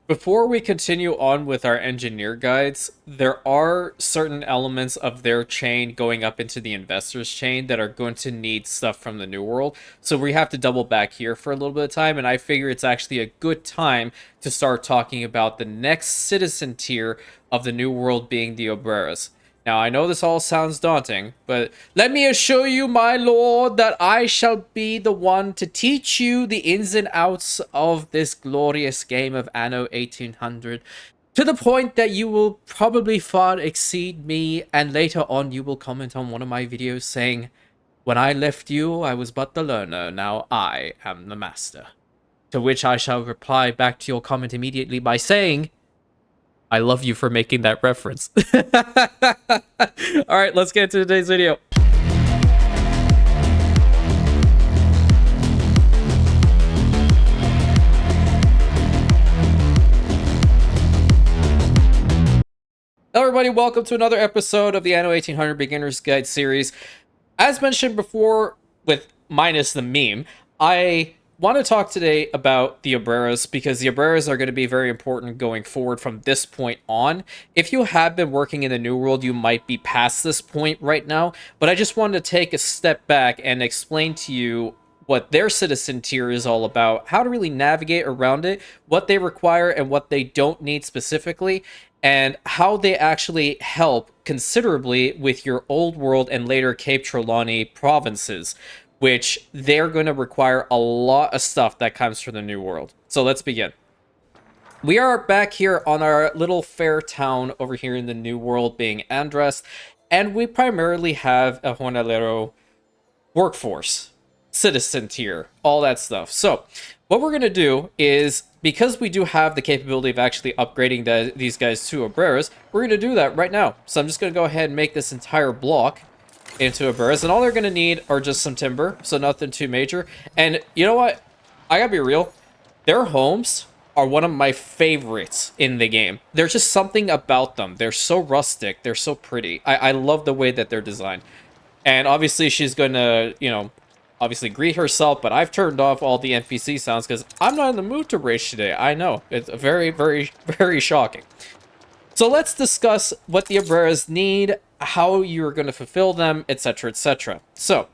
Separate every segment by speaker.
Speaker 1: Before we continue on with our engineer guides, there are certain elements of their chain going up into the investors chain that are going to need stuff from the New World. So we have to double back here for a little bit of time, and I figure it's actually a good time to start talking about the next citizen tier of the New World being the Obreras. Now, I know this all sounds daunting, but let me assure you, my lord, that I shall be the one to teach you the ins and outs of this glorious game of Anno 1800, to the point that you will probably far exceed me, and later on you will comment on one of my videos saying, "When I left you, I was but the learner, now I am the master." To which I shall reply back to your comment immediately by saying, I love you for making that reference. All right, let's get into today's video. Hello, everybody. Welcome to another episode of the Anno 1800 Beginner's Guide series. As mentioned before, with minus the meme, I want to talk today about the Obreros because the Obreros are going to be very important going forward from this point on. If you have been working in the New World, you might be past this point right now, but I just wanted to take a step back and explain to you what their citizen tier is all about, how to really navigate around it, what they require and what they don't need specifically, and how they actually help considerably with your Old World and later Cape Trelawney provinces, which they're going to require a lot of stuff that comes from the New World. So let's begin. We are back here on our little fair town over here in the New World being Andres, and we primarily have a Jornalero workforce, citizen tier, all that stuff. So what we're going to do is, because we do have the capability of actually upgrading these guys to Obreros, we're going to do that right now. So I'm just going to go ahead and make this entire block into Obreros, and all they're going to need are just some timber, so nothing too major. And you know what? I gotta be real. Their homes are one of my favorites in the game. There's just something about them. They're so rustic. They're so pretty. I love the way that they're designed. And obviously she's going to, obviously greet herself, but I've turned off all the NPC sounds because I'm not in the mood to rage today. I know. It's very, very, very shocking. So let's discuss what the Obreras need, how you're going to fulfill them, etc., etc. So,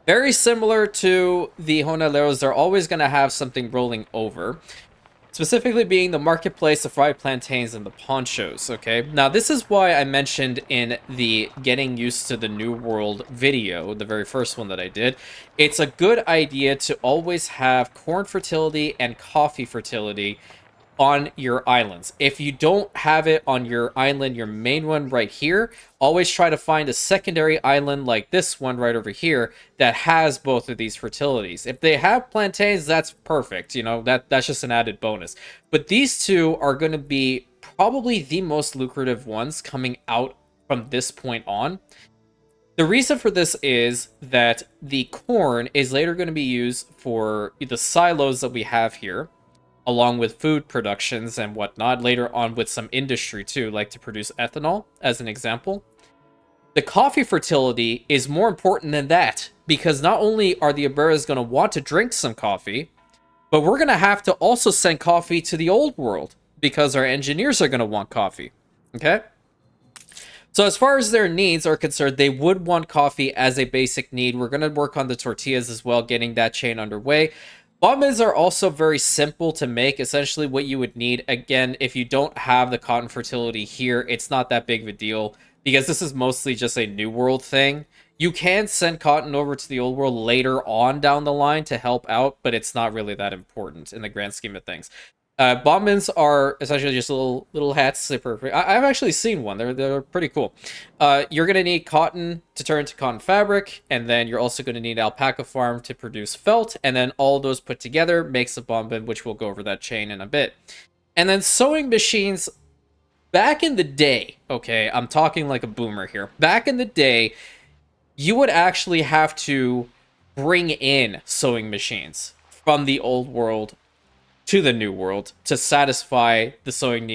Speaker 1: very similar to the Jornaleros, they're always going to have something rolling over. Specifically being the marketplace, the fried plantains, and the ponchos, okay? Now, this is why I mentioned in the Getting Used to the New World video, the very first one that I did, it's a good idea to always have corn fertility and coffee fertility on your islands. If you don't have it on your island, your main one right here, always try to find a secondary island like this one right over here that has both of these fertilities. If they have plantains, that's perfect. That's just an added bonus. But these two are going to be probably the most lucrative ones coming out from this point on. The reason for this is that the corn is later going to be used for the silos that we have here, along with food productions and whatnot, later on with some industry too, like to produce ethanol, as an example. The coffee fertility is more important than that, because not only are the Obreras going to want to drink some coffee, but we're going to have to also send coffee to the Old World, because our engineers are going to want coffee, okay? So as far as their needs are concerned, they would want coffee as a basic need. We're going to work on the tortillas as well, getting that chain underway. Bombins are also very simple to make. Essentially what you would need, again, if you don't have the cotton fertility here, it's not that big of a deal because this is mostly just a New World thing. You can send cotton over to the Old World later on down the line to help out, but it's not really that important in the grand scheme of things. Bombins are essentially just little hats. I've actually seen one. They're pretty cool. You're going to need cotton to turn into cotton fabric, and then you're also going to need alpaca farm to produce felt, and then all those put together makes a bombin, which we'll go over that chain in a bit. And then sewing machines, back in the day, okay, I'm talking like a boomer here. Back in the day, you would actually have to bring in sewing machines from the Old World to the New World to satisfy the sewing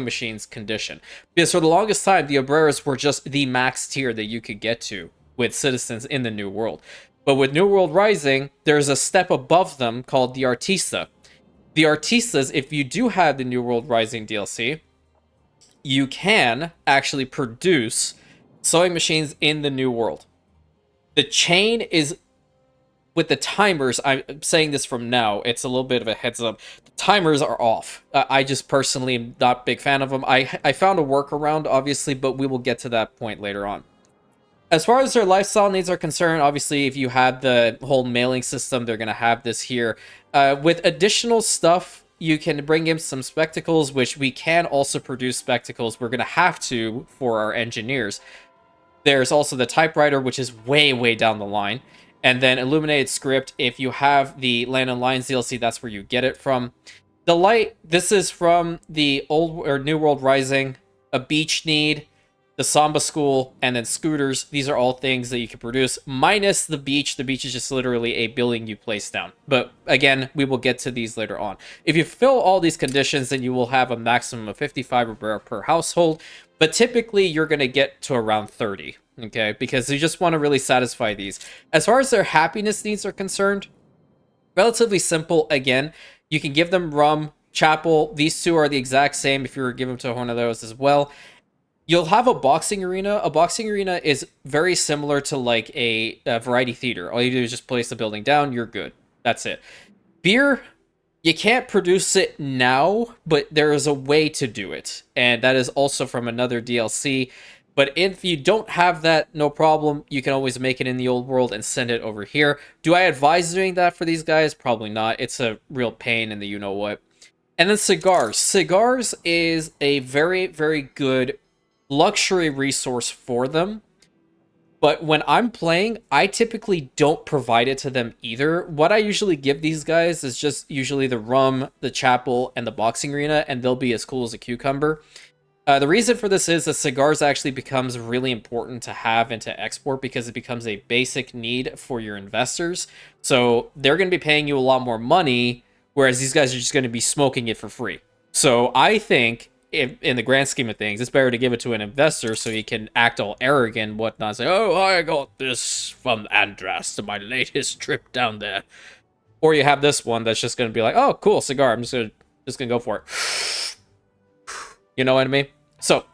Speaker 1: machines condition. Because for the longest time, the Obreros were just the max tier that you could get to with citizens in the New World. But with New World Rising, there's a step above them called the Artista. The Artistas, if you do have the New World Rising DLC, you can actually produce sewing machines in the New World. The chain is with the timers. I'm saying this from now. It's a little bit of a heads up. The timers are off. I just personally am not a big fan of them. I found a workaround, obviously, but we will get to that point later on. As far as their lifestyle needs are concerned, obviously, if you have the whole mailing system, they're going to have this here. With additional stuff, you can bring in some spectacles, which we can also produce spectacles. We're going to have to for our engineers. There's also the typewriter, which is way, way down the line. And then illuminated script. If you have the Land and Lions DLC, that's where you get it from. The light, this is from the old or New World Rising, a beach need, the Samba School, and then scooters. These are all things that you can produce, minus the beach. The beach is just literally a building you place down. But again, we will get to these later on. If you fill all these conditions, then you will have a maximum of 55 Obrero per household. But typically, you're going to get to around 30, okay? Because you just want to really satisfy these. As far as their happiness needs are concerned, relatively simple. Again, you can give them rum, chapel. These two are the exact same if you were to give them to one of those as well. You'll have a boxing arena. A boxing arena is very similar to like a variety theater. All you do is just place the building down, you're good. That's it. Beer, you can't produce it now, but there is a way to do it. And that is also from another DLC. But if you don't have that, no problem. You can always make it in the old world and send it over here. Do I advise doing that for these guys? Probably not. It's a real pain in the you-know-what. And then cigars. Cigars is a very, very good luxury resource for them. But when I'm playing, I typically don't provide it to them either. What I usually give these guys is just usually the rum, the chapel, and the boxing arena, and they'll be as cool as a cucumber. The reason for this is that cigars actually becomes really important to have and to export because it becomes a basic need for your investors. So they're going to be paying you a lot more money, whereas these guys are just going to be smoking it for free. So I think, in the grand scheme of things, it's better to give it to an investor so he can act all arrogant and whatnot. Say, oh, I got this from Andras to my latest trip down there. Or you have this one that's just going to be like, oh, cool, cigar. I'm just gonna go for it. You know what I mean? So,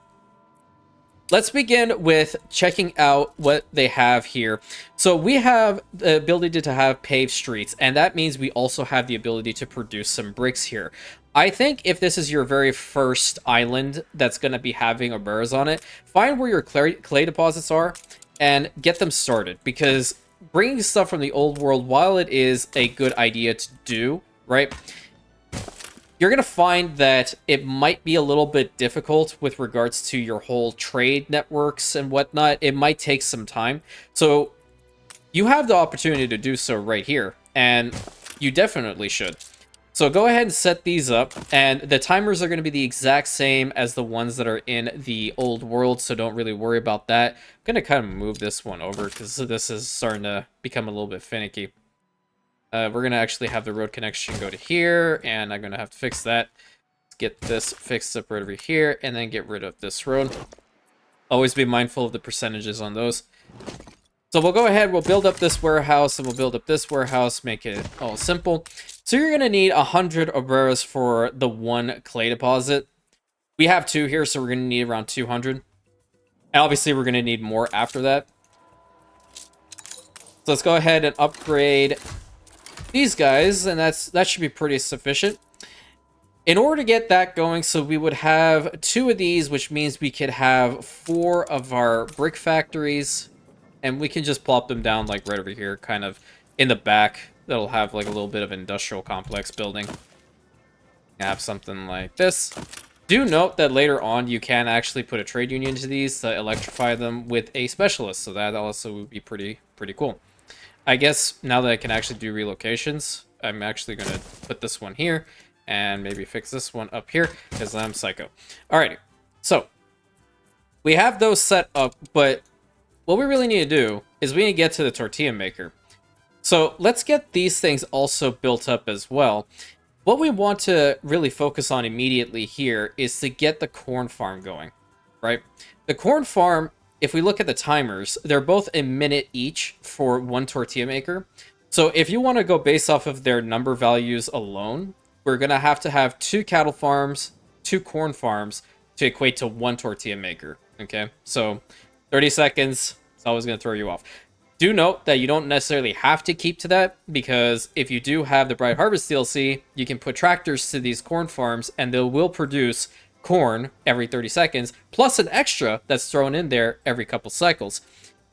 Speaker 1: let's begin with checking out what they have here. So we have the ability to have paved streets, and that means we also have the ability to produce some bricks here. I think if this is your very first island that's going to be having Obreros on it, find where your clay deposits are and get them started. Because bringing stuff from the old world, while it is a good idea to do, right, you're going to find that it might be a little bit difficult with regards to your whole trade networks and whatnot. It might take some time. So you have the opportunity to do so right here, and you definitely should. So go ahead and set these up, and the timers are going to be the exact same as the ones that are in the old world, so don't really worry about that. I'm going to kind of move this one over because this is starting to become a little bit finicky. We're going to actually have the road connection go to here, and I'm going to have to fix that. Let's get this fixed up right over here, and then get rid of this road. Always be mindful of the percentages on those. So we'll go ahead, we'll build up this warehouse, and we'll build up this warehouse, make it all simple. So you're going to need 100 Obreros for the one clay deposit. We have 2 here, so we're going to need around 200. And obviously, we're going to need more after that. So let's go ahead and upgrade these guys, and that should be pretty sufficient. In order to get that going, so we would have 2 of these, which means we could have 4 of our brick factories, and we can just plop them down like right over here, kind of in the back. That'll have like a little bit of industrial complex building. Have something like this. Do note that later on you can actually put a trade union to these to electrify them with a specialist, so that also would be pretty cool. I guess now that I can actually do relocations, I'm actually going to put this one here and maybe fix this one up here because I'm psycho. Alrighty, so we have those set up, but what we really need to do is we need to get to the tortilla maker. So let's get these things also built up as well. What we want to really focus on immediately here is to get the corn farm going, right? The corn farm, if we look at the timers, they're both a minute each for one tortilla maker. So if you want to go based off of their number values alone, we're going to have 2 cattle farms, 2 corn farms to equate to 1 tortilla maker. Okay, so 30 seconds is always going to throw you off. Do note that you don't necessarily have to keep to that, because if you do have the Bright Harvest DLC, you can put tractors to these corn farms and they will produce corn every 30 seconds, plus an extra that's thrown in there every couple cycles.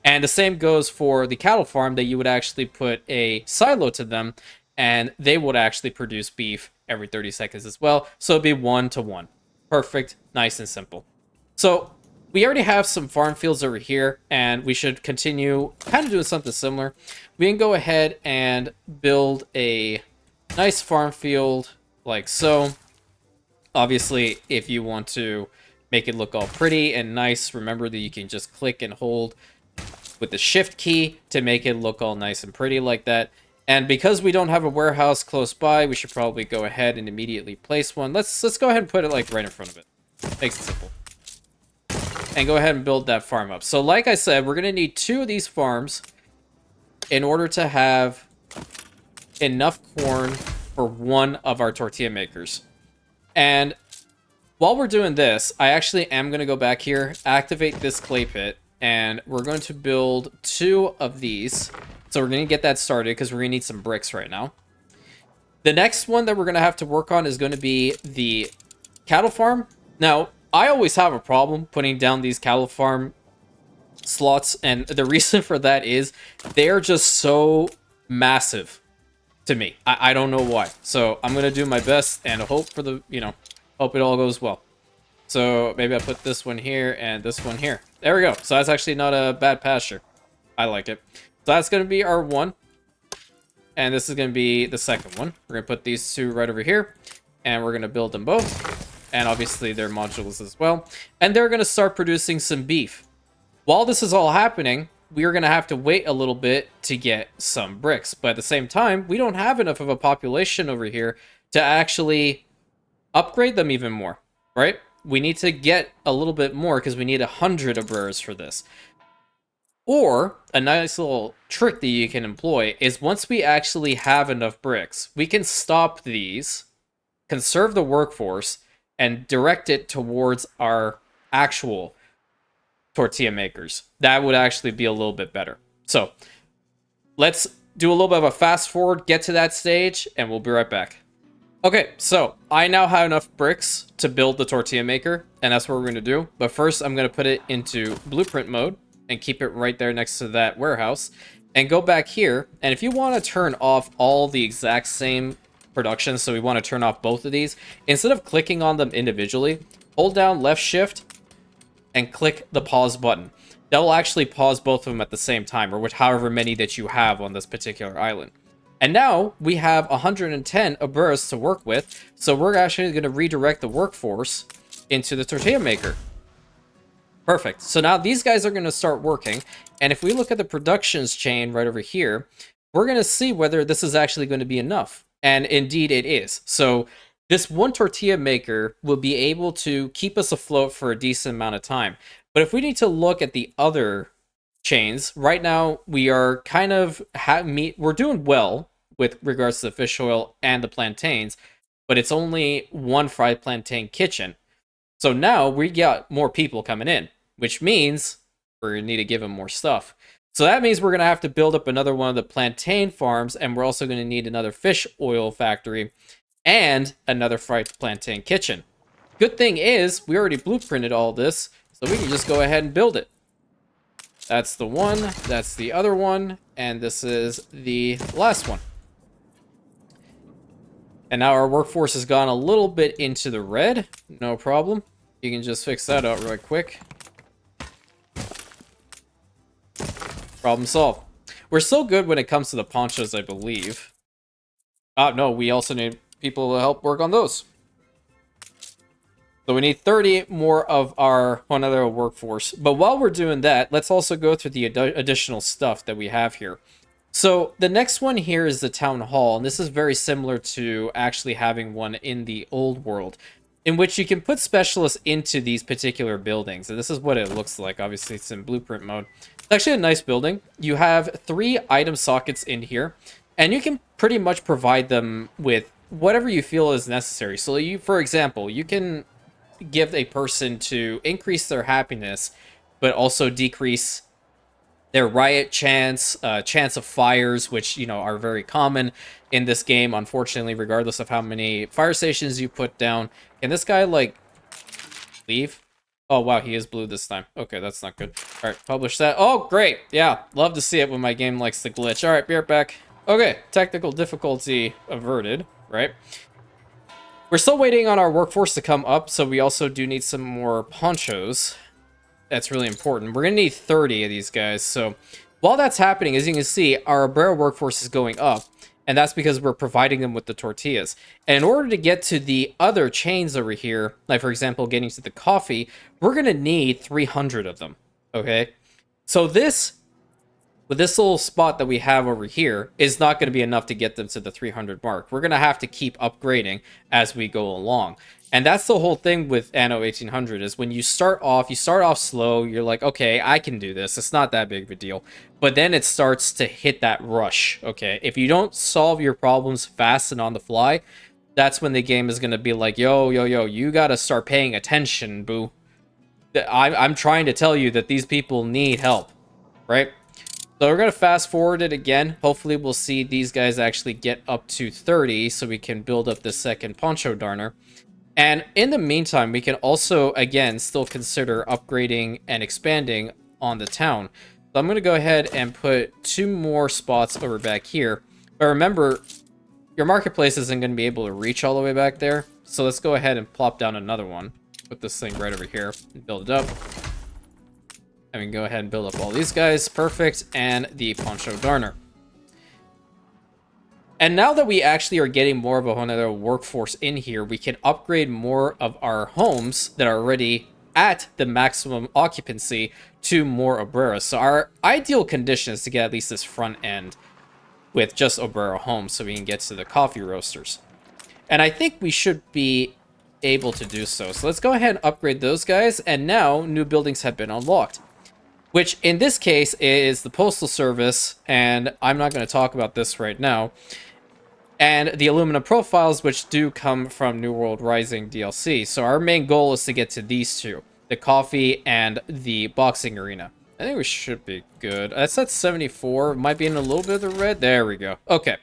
Speaker 1: And the same goes for the cattle farm, that you would actually put a silo to them and they would actually produce beef every 30 seconds as well. So it'd be 1 to 1. Perfect, nice and simple. So we already have some farm fields over here, and we should continue kind of doing something similar. We can go ahead and build a nice farm field like so. Obviously, if you want to make it look all pretty and nice, remember that you can just click and hold with the shift key to make it look all nice and pretty like that. And because we don't have a warehouse close by, we should probably go ahead and immediately place one. Let's go ahead and put it like right in front of it. Makes it simple. And go ahead and build that farm up. So like I said, we're going to need 2 of these farms in order to have enough corn for 1 of our tortilla makers. And while we're doing this, I actually am going to go back here, activate this clay pit, and we're going to build 2 of these. So we're going to get that started because we're going to need some bricks right now. The next one that we're going to have to work on is going to be the cattle farm. Now, I always have a problem putting down these cattle farm slots, and the reason for that is they're just so massive to me. I don't know why. So I'm going to do my best and hope for the, hope it all goes well. So maybe I put this one here and this one here. There we go. So that's actually not a bad pasture. I like it. So that's going to be our one. And this is going to be the second one. We're going to put these 2 right over here, and we're going to build them both. And obviously they're modules as well. And they're going to start producing some beef. While this is all happening, we are going to have to wait a little bit to get some bricks. But at the same time, we don't have enough of a population over here to actually upgrade them even more, right? We need to get a little bit more because we need 100 Obreros for this. Or a nice little trick that you can employ is once we actually have enough bricks, we can stop these, conserve the workforce, and direct it towards our actual tortilla makers. That would actually be a little bit better. So let's do a little bit of a fast forward, get to that stage, and we'll be right back. Okay, so I now have enough bricks to build the tortilla maker, and that's what we're going to do. But first, I'm going to put it into blueprint mode and keep it right there next to that warehouse, and go back here. And if you want to turn off all the exact same production, so we want to turn off both of these, instead of clicking on them individually, hold down left shift and click the pause button. That will actually pause both of them at the same time, or with however many that you have on this particular island. And now we have 110 Obreros to work with, so we're actually going to redirect the workforce into the tortilla maker. Perfect. So now these guys are going to start working, and if we look at the productions chain right over here, we're going to see whether this is actually going to be enough. And indeed it is. So this one tortilla maker will be able to keep us afloat for a decent amount of time. But if we need to look at the other chains, right now we are kind of we're doing well with regards to the fish oil and the plantains, but it's only 1 fried plantain kitchen. So now we got more people coming in, which means we're going to need to give them more stuff. So that means we're going to have to build up another one of the plantain farms, and we're also going to need another fish oil factory and another fried plantain kitchen. Good thing is, we already blueprinted all this, so we can just go ahead and build it. That's the one, that's the other one, and this is the last one. And now our workforce has gone a little bit into the red. No problem. You can just fix that out really quick. Problem solved. We're so good when it comes to the ponchos, I believe. No, we also need people to help work on those. So we need 30 more of our other workforce. But while we're doing that, let's also go through the additional stuff that we have here. So the next one here is the town hall, and this is very similar to actually having one in the old world, in which you can put specialists into these particular buildings. And this is what it looks like. Obviously, it's in blueprint mode. It's actually a nice building. You have 3 item sockets in here, and you can pretty much provide them with whatever you feel is necessary. So you, for example, you can give a person to increase their happiness, but also decrease their riot chance, chance of fires, which, you know, are very common in this game, unfortunately, regardless of how many fire stations you put down. Can this guy, like, leave? Oh, wow, he is blue this time. Okay, that's not good. All right, publish that. Oh, great. Yeah, love to see it when my game likes to glitch. All right, be right back. Okay, technical difficulty averted, right? We're still waiting on our workforce to come up, so we also do need some more ponchos. That's really important. We're going to need 30 of these guys, so while that's happening, as you can see, our Obrero workforce is going up, and that's because we're providing them with the tortillas. And in order to get to the other chains over here, like, for example, getting to the coffee, we're going to need 300 of them, okay? So this, with this little spot that we have over here, is not going to be enough to get them to the 300 mark. We're going to have to keep upgrading as we go along. And that's the whole thing with Anno 1800, is when you start off slow, you're like, okay, I can do this. It's not that big of a deal. But then it starts to hit that rush, okay? If you don't solve your problems fast and on the fly, that's when the game is going to be like, yo, you got to start paying attention, boo. I'm trying to tell you that these people need help, right? So we're going to fast forward it again. Hopefully we'll see these guys actually get up to 30 so we can build up the second poncho darner. And in the meantime, we can also, again, still consider upgrading and expanding on the town. So I'm going to go ahead and put 2 more spots over back here. But remember, your marketplace isn't going to be able to reach all the way back there. So let's go ahead and plop down another one. Put this thing right over here and build it up. And we can go ahead and build up all these guys. Perfect. And the poncho darner. And now that we actually are getting more of another workforce in here, we can upgrade more of our homes that are already at the maximum occupancy to more Obrero. So our ideal condition is to get at least this front end with just Obrero homes so we can get to the coffee roasters. And I think we should be able to do so. So let's go ahead and upgrade those guys. And now new buildings have been unlocked, which in this case is the Postal Service. And I'm not going to talk about this right now. And the aluminum profiles, which do come from New World Rising DLC. So our main goal is to get to these two, the coffee and the boxing arena. I think we should be good. That's at 74. Might be in a little bit of the red. There we go. Okay.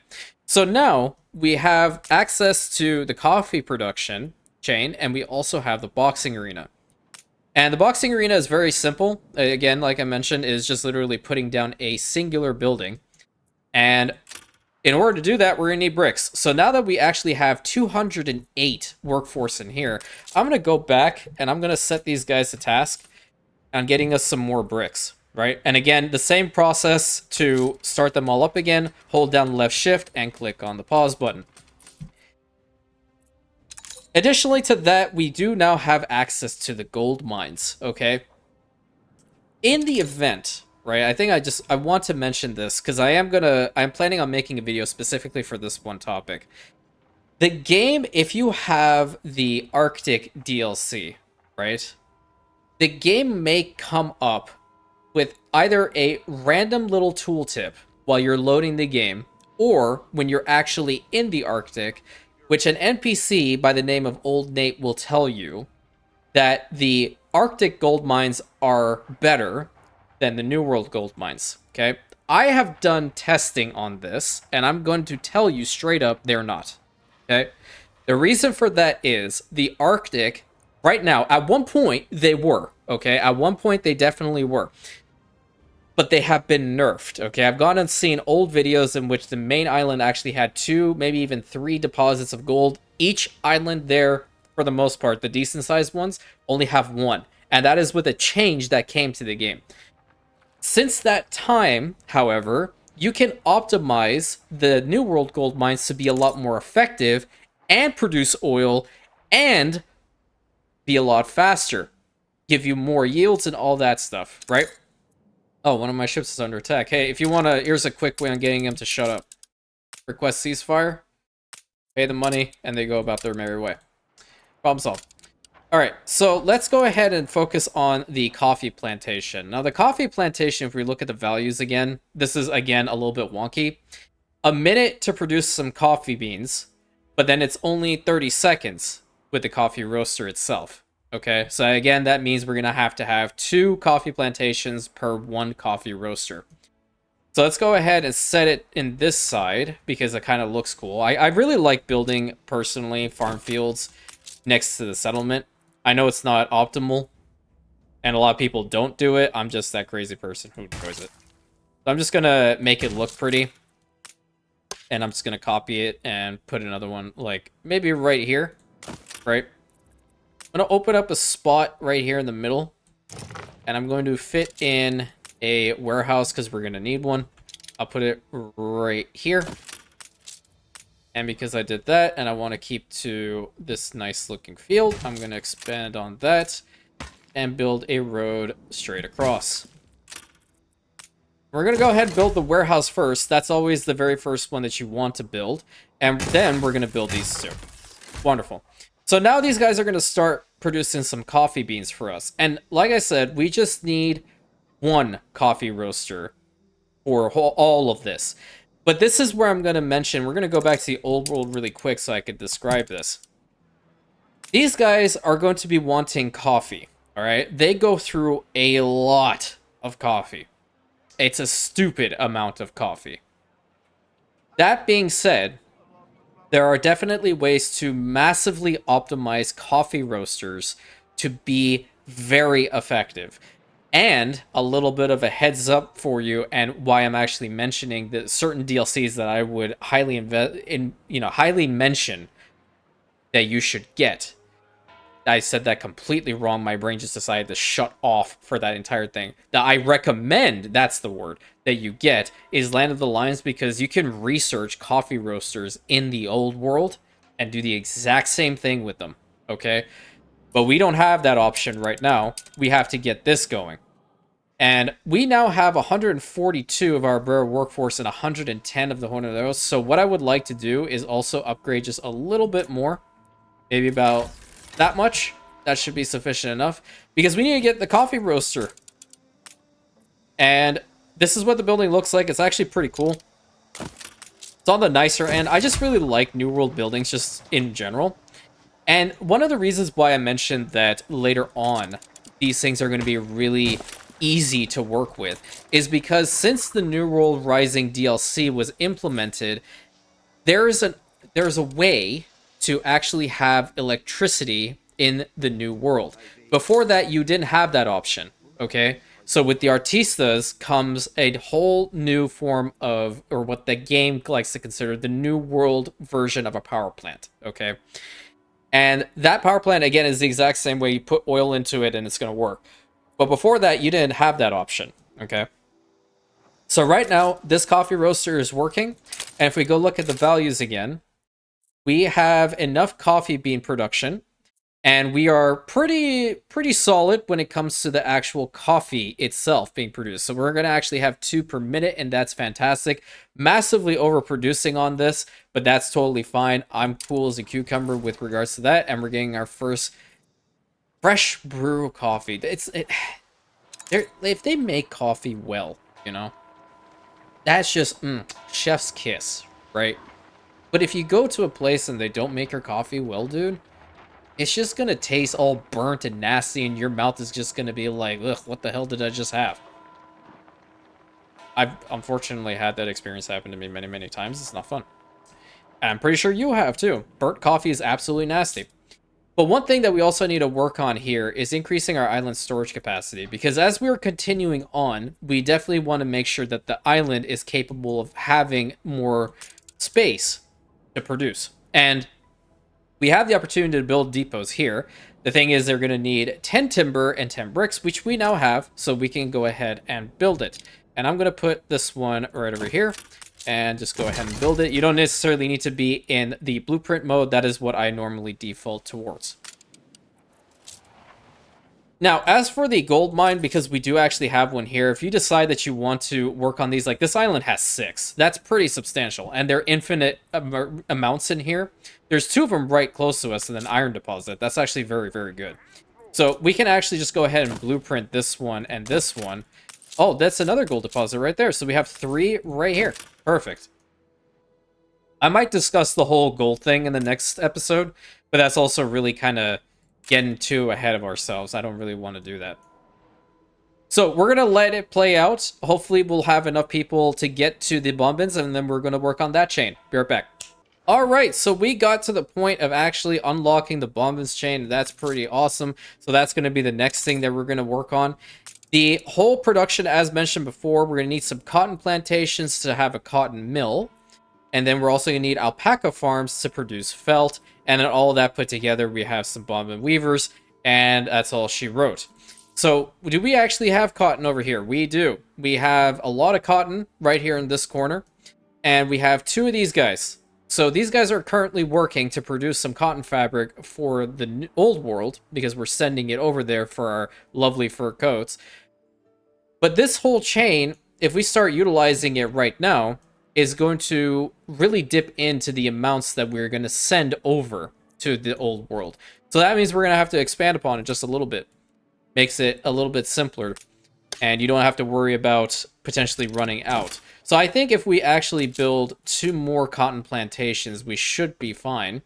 Speaker 1: So now we have access to the coffee production chain, and we also have the boxing arena. And the boxing arena is very simple. Again, like I mentioned, is just literally putting down a singular building. And in order to do that, we're going to need bricks. So now that we actually have 208 workforce in here, I'm going to go back and I'm going to set these guys to task on getting us some more bricks, right? And again, the same process to start them all up again. Hold down the left shift and click on the pause button. Additionally to that, we do now have access to the gold mines, okay? In the event, right, I think I want to mention this because I'm planning on making a video specifically for this one topic. The game, if you have the Arctic DLC, right, the game may come up with either a random little tooltip while you're loading the game, or when you're actually in the Arctic, which an NPC by the name of Old Nate will tell you that the Arctic gold mines are better than the New World gold mines, okay? I have done testing on this, and I'm going to tell you straight up, they're not, okay? The reason for that is the Arctic, right now, at one point, they were, okay? At one point, they definitely were. But they have been nerfed, okay? I've gone and seen old videos in which the main island actually had 2, maybe even 3 deposits of gold. Each island there, for the most part, the decent-sized ones, only have 1. And that is with a change that came to the game. Since that time, however, you can optimize the New World gold mines to be a lot more effective and produce oil and be a lot faster. Give you more yields and all that stuff, right? Oh, one of my ships is under attack. Hey, if you want to, here's a quick way on getting him to shut up. Request ceasefire, pay the money, and they go about their merry way. Problem solved. All right, so let's go ahead and focus on the coffee plantation. Now, the coffee plantation, if we look at the values again, this is, again, a little bit wonky. A minute to produce some coffee beans but then it's only 30 seconds with the coffee roaster itself. Okay, so again, that means we're gonna have to have 2 coffee plantations per 1 coffee roaster. So let's go ahead and set it in this side because it kind of looks cool. I really like building, personally, farm fields next to the settlement. I know it's not optimal, and a lot of people don't do it. I'm just that crazy person who enjoys it. So I'm just going to make it look pretty, and I'm just going to copy it and put another one, like, maybe right here, right? I'm going to open up a spot right here in the middle, and I'm going to fit in a warehouse because we're going to need one. I'll put it right here. And because I did that and I want to keep to this nice looking field, I'm going to expand on that and build a road straight across. We're going to go ahead and build the warehouse first. That's always the very first one that you want to build. And then we're going to build these 2. Wonderful. So now these guys are going to start producing some coffee beans for us. And like I said, we just need 1 coffee roaster for all of this. But this is where I'm going to mention, we're going to go back to the old world really quick so I could describe this. These guys are going to be wanting coffee, all right? They go through a lot of coffee. It's a stupid amount of coffee. That being said, there are definitely ways to massively optimize coffee roasters to be very effective. And a little bit of a heads up for you, and why I'm actually mentioning the certain DLCs that I would highly highly mention that you should get. I said that completely wrong. My brain just decided to shut off for that entire thing. That I recommend, that's the word, that you get is Land of the Lions, because you can research coffee roasters in the old world and do the exact same thing with them, okay? But we don't have that option right now. We have to get this going. And we now have 142 of our Obrero workforce and 110 of the Jornaleros. So what I would like to do is also upgrade just a little bit more. Maybe about that much. That should be sufficient enough. Because we need to get the coffee roaster. And this is what the building looks like. It's actually pretty cool. It's on the nicer end. I just really like New World buildings just in general. And one of the reasons why I mentioned that later on these things are going to be really easy to work with is because since the New World Rising DLC was implemented, there's a way to actually have electricity in the new world. Before that, you didn't have that option, okay? So with the Artistas comes a whole new form of, or what the game likes to consider, the New World version of a power plant, okay? And that power plant, again, is the exact same way. You put oil into it and it's going to work. But before that, you didn't have that option, okay? So right now, this coffee roaster is working. And if we go look at the values again, we have enough coffee bean production. And we are pretty solid when it comes to the actual coffee itself being produced. So we're going to actually have 2 per minute, and that's fantastic. Massively overproducing on this, but that's totally fine. I'm cool as a cucumber with regards to that, and we're getting our first fresh brew coffee. If they make coffee well, you know, that's just chef's kiss, right? But if you go to a place and they don't make your coffee well, dude, it's just gonna taste all burnt and nasty, and your mouth is just gonna be like, ugh, what the hell did I just have? I've unfortunately had that experience happen to me many, many times. It's not fun. And I'm pretty sure you have too. Burnt coffee is absolutely nasty. But one thing that we also need to work on here is increasing our island storage capacity, because as we're continuing on, we definitely want to make sure that the island is capable of having more space to produce. And we have the opportunity to build depots here. The thing is, they're going to need 10 timber and 10 bricks, which we now have, so we can go ahead and build it. And I'm going to put this one right over here and just go ahead and build it. You don't necessarily need to be in the blueprint mode. That is what I normally default towards. Now, as for the gold mine, because we do actually have one here, if you decide that you want to work on these, like this island has 6. That's pretty substantial, and they're infinite amounts in here. There's 2 of them right close to us and an iron deposit. That's actually very, very good. So we can actually just go ahead and blueprint this one and this one. Oh, that's another gold deposit right there. So we have 3 right here. Perfect. I might discuss the whole gold thing in the next episode, but that's also really kind of getting too ahead of ourselves. I don't really want to do that. So we're going to let it play out. Hopefully we'll have enough people to get to the Bombins, and then we're going to work on that chain. Be right back. All right, so we got to the point of actually unlocking the Bombins chain. That's pretty awesome. So that's going to be the next thing that we're going to work on. The whole production, as mentioned before, we're going to need some cotton plantations to have a cotton mill. And then we're also going to need alpaca farms to produce felt. And then all of that put together, we have some bombin weavers. And that's all she wrote. So do we actually have cotton over here? We do. We have a lot of cotton right here in this corner. And we have 2 of these guys. So these guys are currently working to produce some cotton fabric for the old world, because we're sending it over there for our lovely fur coats. But this whole chain, if we start utilizing it right now, is going to really dip into the amounts that we're going to send over to the old world. So that means we're going to have to expand upon it just a little bit. Makes it a little bit simpler, and you don't have to worry about potentially running out. So I think if we actually build 2 more cotton plantations, we should be fine.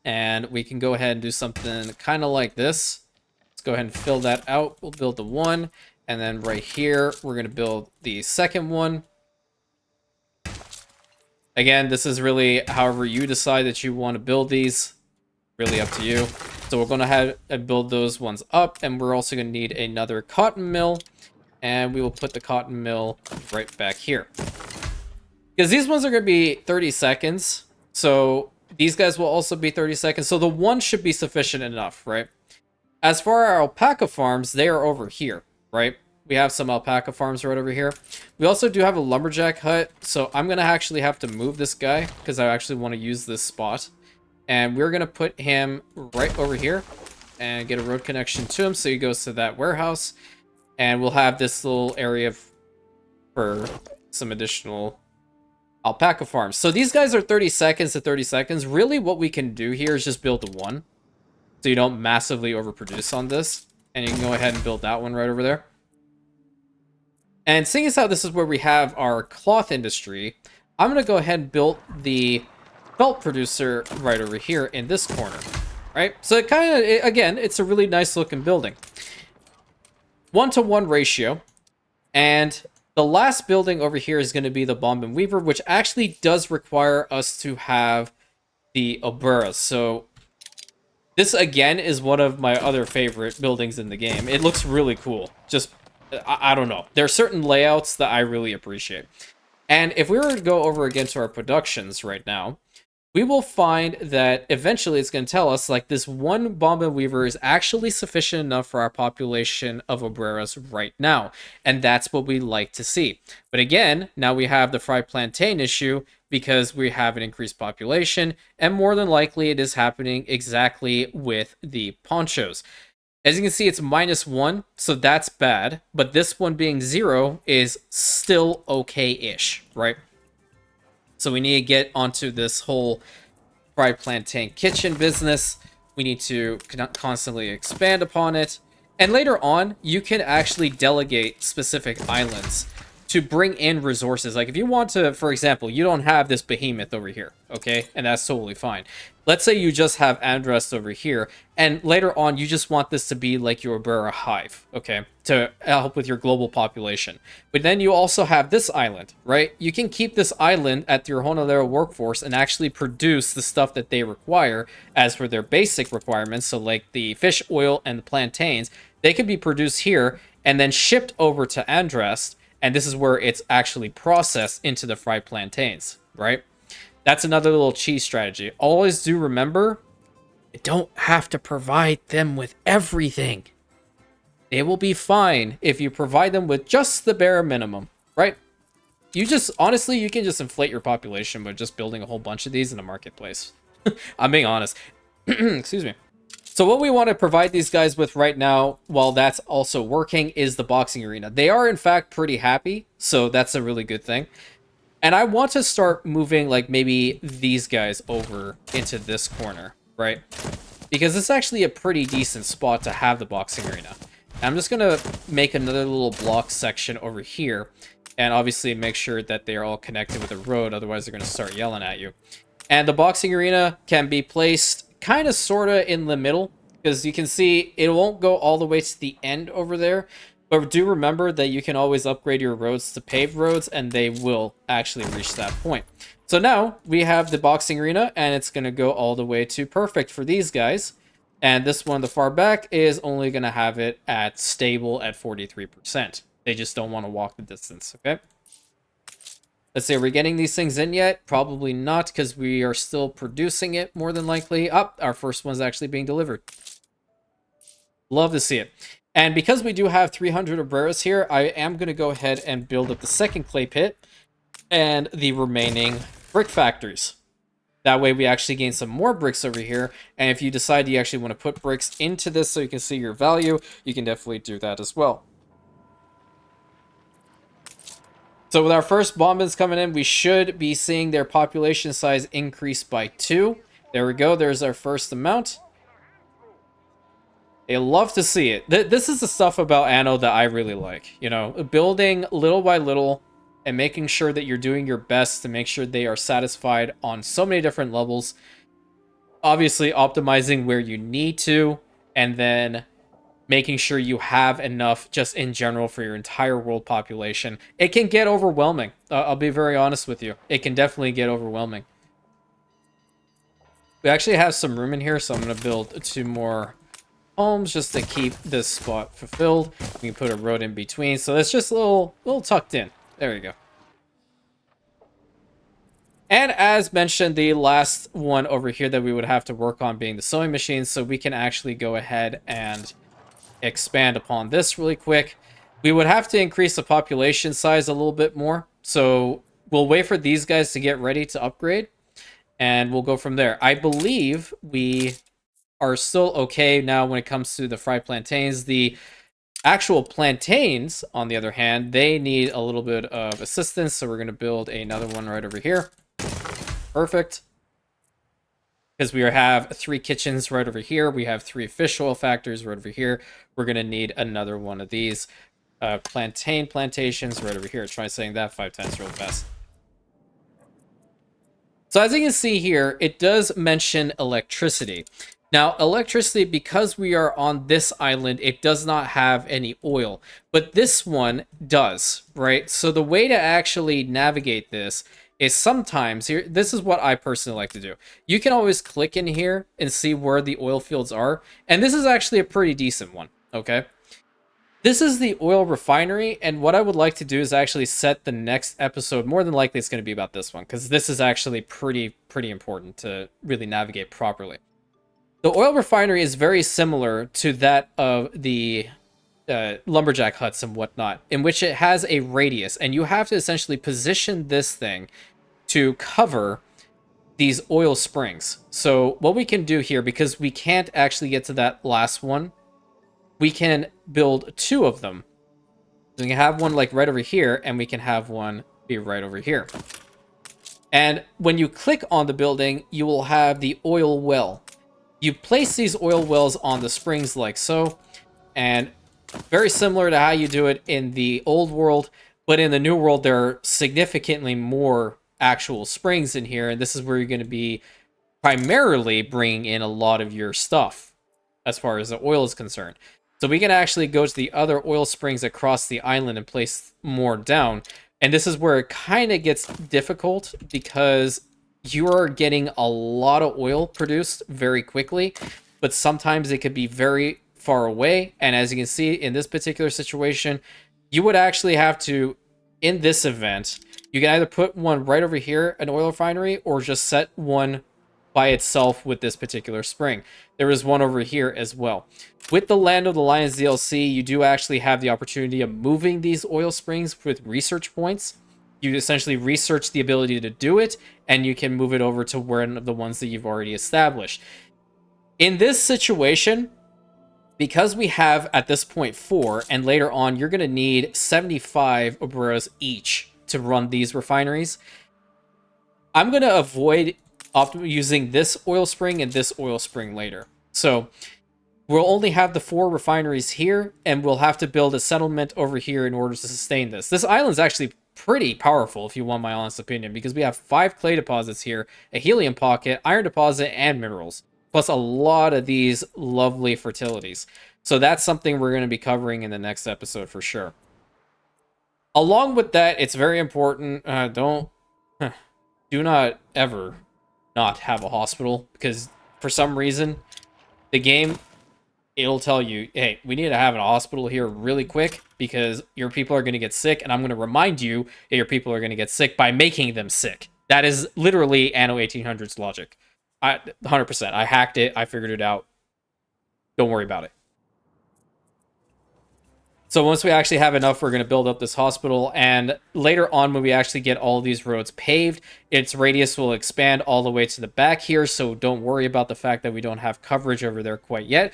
Speaker 1: And we can go ahead and do something kind of like this. Let's go ahead and fill that out. We'll build the 1, and then right here, we're going to build the second one. Again, this is really however you decide that you want to build these. Really up to you. So we're going to have build those ones up, and we're also going to need another cotton mill, and we will put the cotton mill right back here. Because these ones are going to be 30 seconds, so these guys will also be 30 seconds, so the 1 should be sufficient enough, right? As for our alpaca farms, they are over here, right? We have some alpaca farms right over here. We also do have a lumberjack hut, so I'm going to actually have to move this guy, because I actually want to use this spot. And we're going to put him right over here and get a road connection to him, so he goes to that warehouse. And we'll have this little area for some additional alpaca farms. So these guys are 30 seconds to 30 seconds. Really what we can do here is just build the 1, so you don't massively overproduce on this. And you can go ahead and build that one right over there. And seeing as how this is where we have our cloth industry, I'm going to go ahead and build the felt producer right over here in this corner, right? So it kind of, again, it's a really nice looking building. 1-to-1 ratio. And the last building over here is going to be the bombin weaver, which actually does require us to have the Obrero. So this, again, is one of my other favorite buildings in the game. It looks really cool. Just, I don't know. There are certain layouts that I really appreciate. And if we were to go over again to our productions right now, we will find that eventually it's going to tell us, like, this 1 bombin weaver is actually sufficient enough for our population of Obreros right now. And that's what we like to see. But again, now we have the fried plantain issue because we have an increased population. And more than likely, it is happening exactly with the ponchos. As you can see, it's -1, so that's bad. But this one being 0 is still okay-ish, right? So we need to get onto this whole fried plantain kitchen business. We need to constantly expand upon it. And later on, you can actually delegate specific islands to bring in resources. Like if you want to, for example, you don't have this behemoth over here, okay? And that's totally fine. Let's say you just have Andrest over here, and later on you just want this to be like your Obrero hive, okay? To help with your global population. But then you also have this island, right? You can keep this island at your Honolulu workforce and actually produce the stuff that they require as for their basic requirements. So like the fish oil and the plantains, they can be produced here and then shipped over to Andrest. And this is where it's actually processed into the fried plantains, right? That's another little cheese strategy. Always do remember, you don't have to provide them with everything. They will be fine if you provide them with just the bare minimum, right? You just, honestly, you can just inflate your population by just building a whole bunch of these in a marketplace. I'm being honest. Excuse me. So what we want to provide these guys with right now, while that's also working, is the boxing arena. They are, in fact, pretty happy, so that's a really good thing. And I want to start moving, like, maybe these guys over into this corner, right? Because it's actually a pretty decent spot to have the boxing arena. I'm just going to make another little block section over here. And obviously make sure that they are all connected with a road, otherwise they're going to start yelling at you. And the boxing arena can be placed kind of sort of in the middle, because you can see it won't go all the way to the end over there. But do remember that you can always upgrade your roads to paved roads, and they will actually reach that point. So now we have the boxing arena, and it's going to go all the way to perfect for these guys. And this one, the far back, is only going to have it at stable at 43%. They just don't want to walk the distance, okay? Let's see, are we getting these things in yet? Probably not, because we are still producing it, more than likely. Oh, our first one's actually being delivered. Love to see it. And because we do have 300 Obreros here, I am going to go ahead and build up the second clay pit and the remaining brick factories. That way we actually gain some more bricks over here. And if you decide you actually want to put bricks into this so you can see your value, you can definitely do that as well. So with our first Bombins coming in, we should be seeing their population size increase by 2. There we go. There's our first amount. They love to see it. This is the stuff about Anno that I really like. You know, building little by little and making sure that you're doing your best to make sure they are satisfied on so many different levels. Obviously, optimizing where you need to, and then making sure you have enough just in general for your entire world population. It can get overwhelming. I'll be very honest with you. It can definitely get overwhelming. We actually have some room in here, so I'm going to build 2 more homes just to keep this spot fulfilled. We can put a road in between, so it's just a little tucked in. There you go. And as mentioned, the last one over here that we would have to work on being the sewing machine, so we can actually go ahead and expand upon this really quick. We would have to increase the population size a little bit more, so we'll wait for these guys to get ready to upgrade, and we'll go from there. I believe we are still okay now when it comes to the fried plantains. The actual plantains, on the other hand, they need a little bit of assistance, so we're going to build another one right over here. Perfect. Because we have 3 kitchens right over here. We have 3 fish oil factories right over here. We're going to need another one of these plantain plantations right over here. Try saying that 5 times real fast. So as you can see here, it does mention electricity. Now, electricity, because we are on this island, it does not have any oil. But this one does, right? So the way to actually navigate this is sometimes here. This is what I personally like to do. You can always click in here and see where the oil fields are. And this is actually a pretty decent one, okay? This is the oil refinery, and what I would like to do is actually set the next episode. More than likely, it's going to be about this one, because this is actually pretty important to really navigate properly. The oil refinery is very similar to that of the lumberjack huts and whatnot, in which it has a radius, and you have to essentially position this thing to cover these oil springs. So what we can do here, because we can't actually get to that last one, we can build 2 of them. So we can have one like right over here, and we can have one be right over here. And when you click on the building, you will have the oil well. You place these oil wells on the springs like so, and very similar to how you do it in the old world, but in the new world, there are significantly more actual springs in here, and this is where you're going to be primarily bringing in a lot of your stuff as far as the oil is concerned. So we can actually go to the other oil springs across the island and place more down, and this is where it kind of gets difficult, because you are getting a lot of oil produced very quickly, but sometimes it could be very far away. And as you can see in this particular situation, you would actually have to, in this event, you can either put one right over here, an oil refinery, or just set one by itself with this particular spring. There is one over here as well. With the Land of the Lions DLC, you do actually have the opportunity of moving these oil springs with research points. You essentially research the ability to do it, and you can move it over to one of the ones that you've already established. In this situation, because we have at this point 4, and later on you're going to need 75 Obreros each to run these refineries, I'm going to avoid using this oil spring and this oil spring later. So we'll only have the 4 refineries here, and we'll have to build a settlement over here in order to sustain this. This island's actually pretty powerful, if you want my honest opinion, because we have 5 clay deposits here, a helium pocket, iron deposit, and minerals, plus a lot of these lovely fertilities. So that's something we're going to be covering in the next episode for sure. Along with that, it's very important, do not ever not have a hospital, because for some reason, the game, it'll tell you, hey, we need to have a hospital here really quick because your people are going to get sick, and I'm going to remind you that your people are going to get sick by making them sick. That is literally Anno 1800's logic. 100%. I hacked it. I figured it out. Don't worry about it. So once we actually have enough, we're going to build up this hospital, and later on when we actually get all these roads paved, its radius will expand all the way to the back here, so don't worry about the fact that we don't have coverage over there quite yet.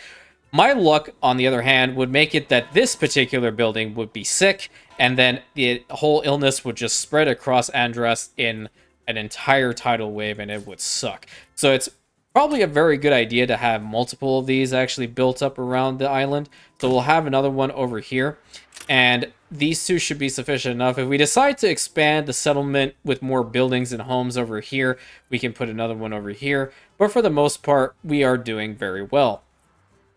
Speaker 1: My luck, on the other hand, would make it that this particular building would be sick, and then the whole illness would just spread across Andros in an entire tidal wave, and it would suck. So it's probably a very good idea to have multiple of these actually built up around the island. So we'll have another one over here, and these two should be sufficient enough. If we decide to expand the settlement with more buildings and homes over here, we can put another one over here. But for the most part, we are doing very well.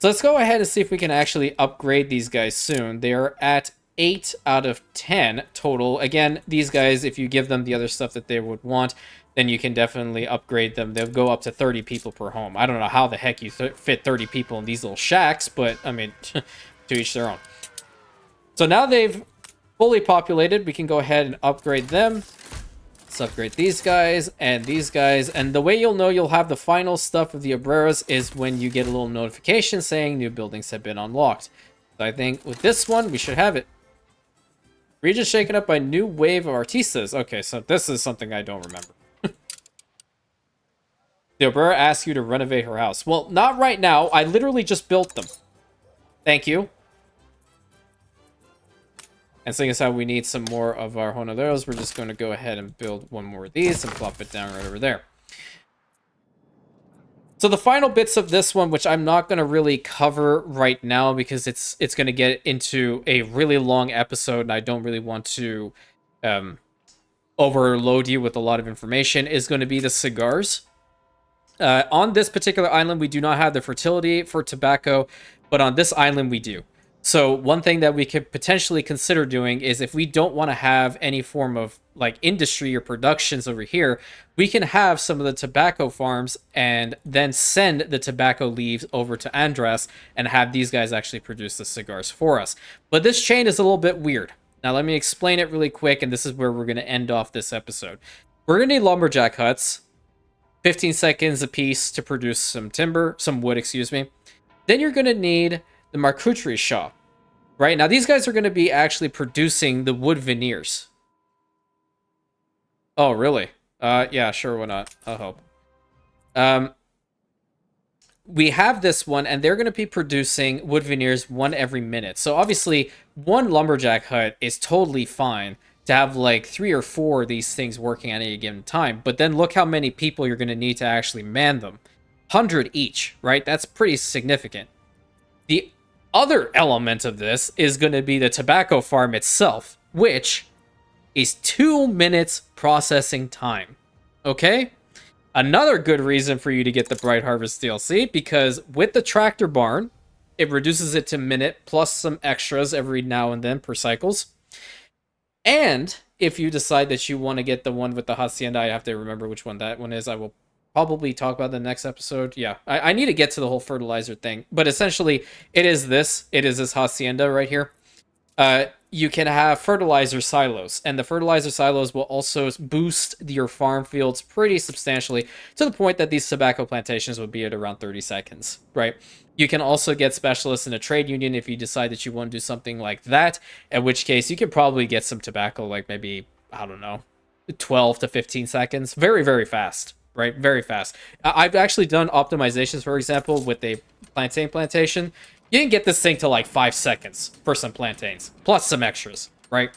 Speaker 1: So let's go ahead and see if we can actually upgrade these guys soon. They are at 8 out of 10 total. Again, these guys, if you give them the other stuff that they would want, then you can definitely upgrade them. They'll go up to 30 people per home. I don't know how the heck you fit 30 people in these little shacks, but, I mean, to each their own. So now they've fully populated, we can go ahead and upgrade them. Let's upgrade these guys, and the way you'll know you'll have the final stuff of the Obreros is when you get a little notification saying new buildings have been unlocked. So I think with this one, we should have it. Region shaken up by new wave of artistas. Okay, so this is something I don't remember. The Obrero asks you to renovate her house. Well, not right now. I literally just built them. Thank you. And seeing as how we need some more of our Honoreros, we're just going to go ahead and build one more of these and plop it down right over there. So the final bits of this one, which I'm not going to really cover right now because it's going to get into a really long episode and I don't really want to overload you with a lot of information, is going to be the cigars. On this particular island, we do not have the fertility for tobacco, but on this island we do. So one thing that we could potentially consider doing is if we don't want to have any form of like industry or productions over here, we can have some of the tobacco farms and then send the tobacco leaves over to Andros and have these guys actually produce the cigars for us. But this chain is a little bit weird. Now let me explain it really quick, and this is where we're going to end off this episode. We're going to need lumberjack huts. 15 seconds a piece to produce some wood, excuse me. Then you're going to need the charcuterie shop, right? Now, these guys are going to be actually producing the wood veneers. Oh, really? Yeah, sure, why not? I'll help. We have this one, and they're going to be producing wood veneers one every minute. So, obviously, one lumberjack hut is totally fine to have like 3 or 4 of these things working at any given time. But then look how many people you're going to need to actually man them. 100 each, right? That's pretty significant. The other element of this is going to be the tobacco farm itself, which is 2 minutes processing time. Okay? Another good reason for you to get the Bright Harvest DLC, because with the tractor barn, it reduces it to minute plus some extras every now and then per cycles. And if you decide that you want to get the one with the hacienda, I have to remember which one that one is. I will probably talk about the next episode. Yeah, I need to get to the whole fertilizer thing. But essentially, it is this hacienda right here. You can have fertilizer silos. And the fertilizer silos will also boost your farm fields pretty substantially to the point that these tobacco plantations would be at around 30 seconds, right? You can also get specialists in a trade union if you decide that you want to do something like that, in which case you could probably get some tobacco like maybe, I don't know, 12 to 15 seconds. Very, very fast, right? Very fast. I've actually done optimizations, for example, with a plantain plantation. You can get this thing to like 5 seconds for some plantains, plus some extras, right?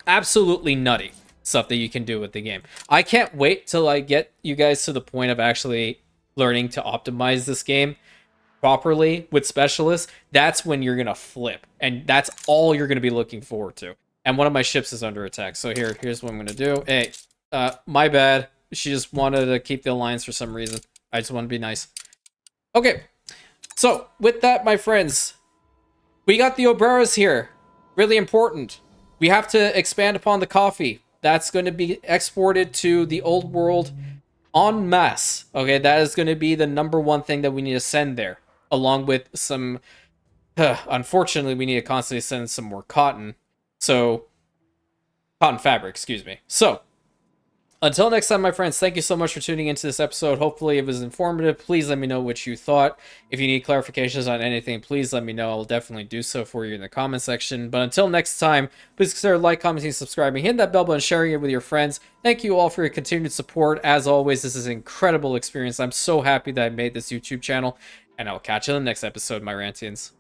Speaker 1: Absolutely nutty stuff that you can do with the game. I can't wait till I get you guys to the point of actually learning to optimize this game properly with specialists. That's when you're going to flip, and that's all you're going to be looking forward to. and one of my ships is under attack. So here's what I'm gonna do. Hey, my bad. She just wanted to keep the alliance for some reason. I just want to be nice. Okay, so with that, my friends, we got the Obreros here. Really important. We have to expand upon the coffee. That's going to be exported to the old world en masse. Okay, that is going to be the number one thing that we need to send there, along with some. Unfortunately, we need to constantly send some more cotton. So, cotton fabric, excuse me. So, until next time, my friends, thank you so much for tuning into this episode. Hopefully it was informative. Please let me know what you thought. If you need clarifications on anything, please let me know. I'll definitely do so for you in the comment section. But until next time, please consider like, commenting, subscribing, hitting that bell button, sharing it with your friends. Thank you all for your continued support. As always, this is an incredible experience. I'm so happy that I made this YouTube channel. And I'll catch you in the next episode, my Rantians.